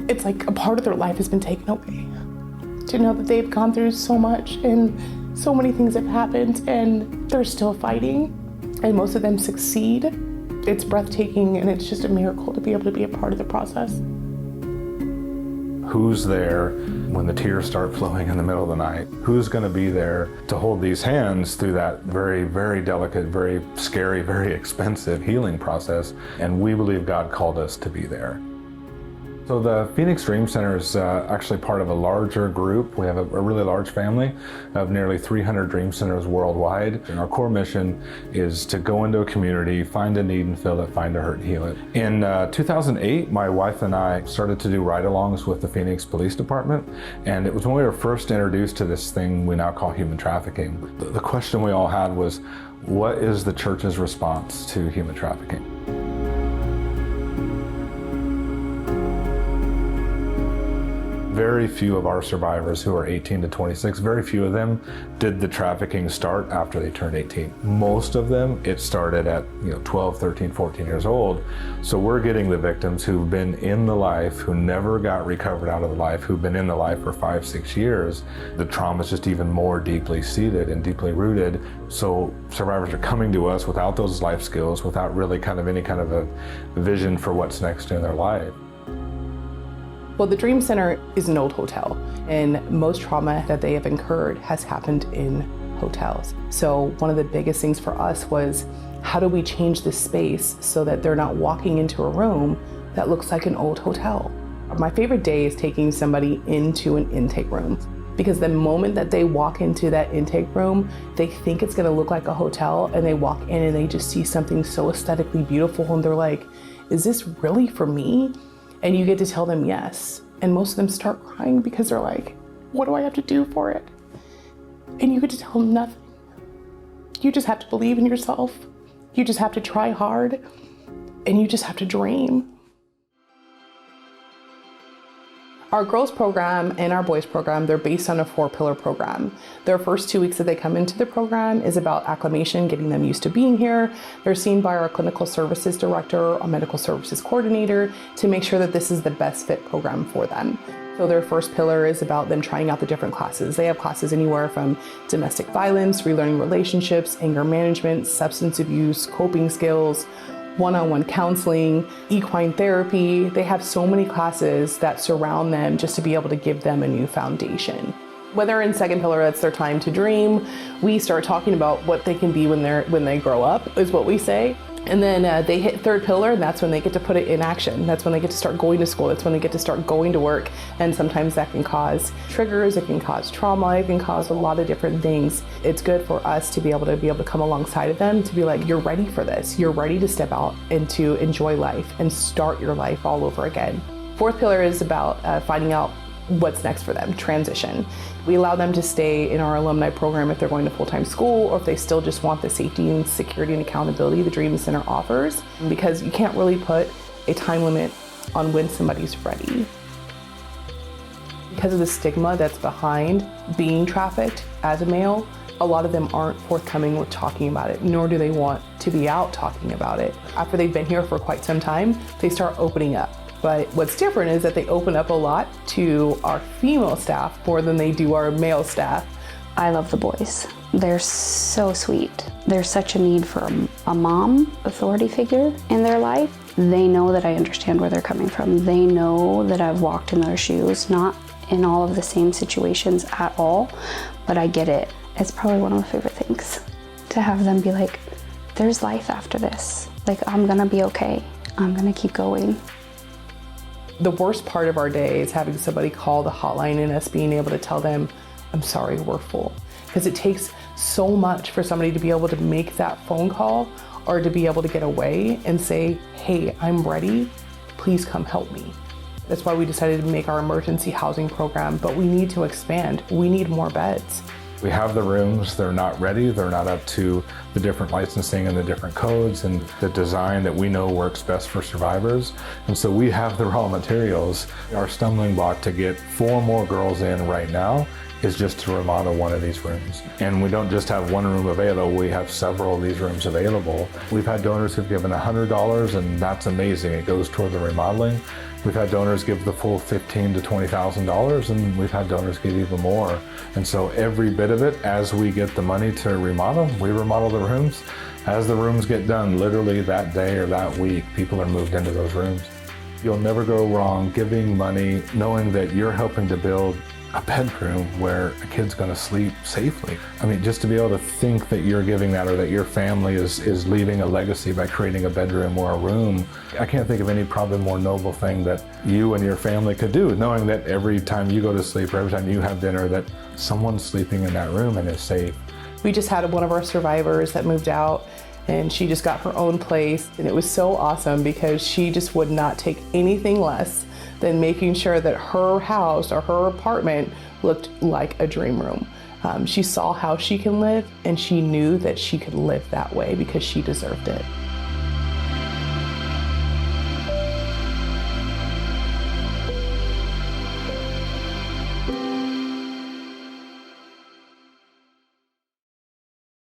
it's like a part of their life has been taken away. To know that they've gone through so much and so many things have happened and they're still fighting and most of them succeed. It's breathtaking and it's just a miracle to be able to be a part of the process. Who's there when the tears start flowing in the middle of the night? Who's going to be there to hold these hands through that very, very delicate, very scary, very expensive healing process? And we believe God called us to be there. So the Phoenix Dream Center is actually part of a larger group. We have a really large family of nearly 300 dream centers worldwide. And our core mission is to go into a community, find a need and fill it, find a hurt and heal it. In 2008, my wife and I started to do ride-alongs with the Phoenix Police Department. And it was when we were first introduced to this thing we now call human trafficking. The question we all had was, what is the church's response to human trafficking? Very few of our survivors who are 18 to 26, very few of them did the trafficking start after they turned 18. Most of them, it started at 12, 13, 14 years old. So we're getting the victims who've been in the life, who never got recovered out of the life, who've been in the life for 5, 6 years. The trauma is just even more deeply seated and deeply rooted. So survivors are coming to us without those life skills, without really any kind of a vision for what's next in their life. Well, the Dream Center is an old hotel, and most trauma that they have incurred has happened in hotels. So one of the biggest things for us was, how do we change the space so that they're not walking into a room that looks like an old hotel? My favorite day is taking somebody into an intake room, because the moment that they walk into that intake room, they think it's gonna look like a hotel, and they walk in and they just see something so aesthetically beautiful, and they're like, is this really for me? And you get to tell them yes. And most of them start crying because they're like, what do I have to do for it? And you get to tell them nothing. You just have to believe in yourself. You just have to try hard, and you just have to dream. Our girls program and our boys program, they're based on a 4-pillar program. Their first 2 weeks that they come into the program is about acclimation, getting them used to being here. They're seen by our clinical services director, our medical services coordinator, to make sure that this is the best fit program for them. So their first pillar is about them trying out the different classes. They have classes anywhere from domestic violence, relearning relationships, anger management, substance abuse, coping skills, one-on-one counseling, equine therapy. They have so many classes that surround them just to be able to give them a new foundation. When they're in second pillar, that's their time to dream. We start talking about what they can be when they grow up, is what we say. And then they hit third pillar, and that's when they get to put it in action. That's when they get to start going to school. That's when they get to start going to work. And sometimes that can cause triggers, it can cause trauma, it can cause a lot of different things. It's good for us to be able to come alongside of them, to be like, you're ready for this. You're ready to step out and to enjoy life and start your life all over again. Fourth pillar is about finding out what's next for them, transition. We allow them to stay in our alumni program if they're going to full-time school, or if they still just want the safety and security and accountability the Dream Center offers, because you can't really put a time limit on when somebody's ready. Because of the stigma that's behind being trafficked as a male, a lot of them aren't forthcoming with talking about it, nor do they want to be out talking about it. After they've been here for quite some time, they start opening up. But what's different is that they open up a lot to our female staff more than they do our male staff. I love the boys. They're so sweet. There's such a need for a mom authority figure in their life. They know that I understand where they're coming from. They know that I've walked in their shoes, not in all of the same situations at all, but I get it. It's probably one of my favorite things, to have them be like, there's life after this. Like, I'm gonna be okay. I'm gonna keep going. The worst part of our day is having somebody call the hotline and us being able to tell them, I'm sorry, we're full. Because it takes so much for somebody to be able to make that phone call, or to be able to get away and say, hey, I'm ready, please come help me. That's why we decided to make our emergency housing program, but we need to expand. We need more beds. We have the rooms, they're not ready, they're not up to the different licensing and the different codes and the design that we know works best for survivors. And so we have the raw materials. Our stumbling block to get 4 more girls in right now is just to remodel one of these rooms. And we don't just have one room available, we have several of these rooms available. We've had donors who've given $100, and that's amazing. It goes toward the remodeling. We've had donors give the full $15,000 to $20,000, and we've had donors give even more. And so every bit of it, as we get the money to remodel, we remodel the rooms. As the rooms get done, literally that day or that week, people are moved into those rooms. You'll never go wrong giving money, knowing that you're helping to build a bedroom where a kid's gonna sleep safely. I mean, just to be able to think that you're giving that, or that your family is leaving a legacy by creating a bedroom or a room, I can't think of any probably more noble thing that you and your family could do, knowing that every time you go to sleep or every time you have dinner, that someone's sleeping in that room and is safe. We just had one of our survivors that moved out, and she just got her own place, and it was so awesome because she just would not take anything less than making sure that her house or her apartment looked like a dream room. She saw how she can live, and she knew that she could live that way because she deserved it.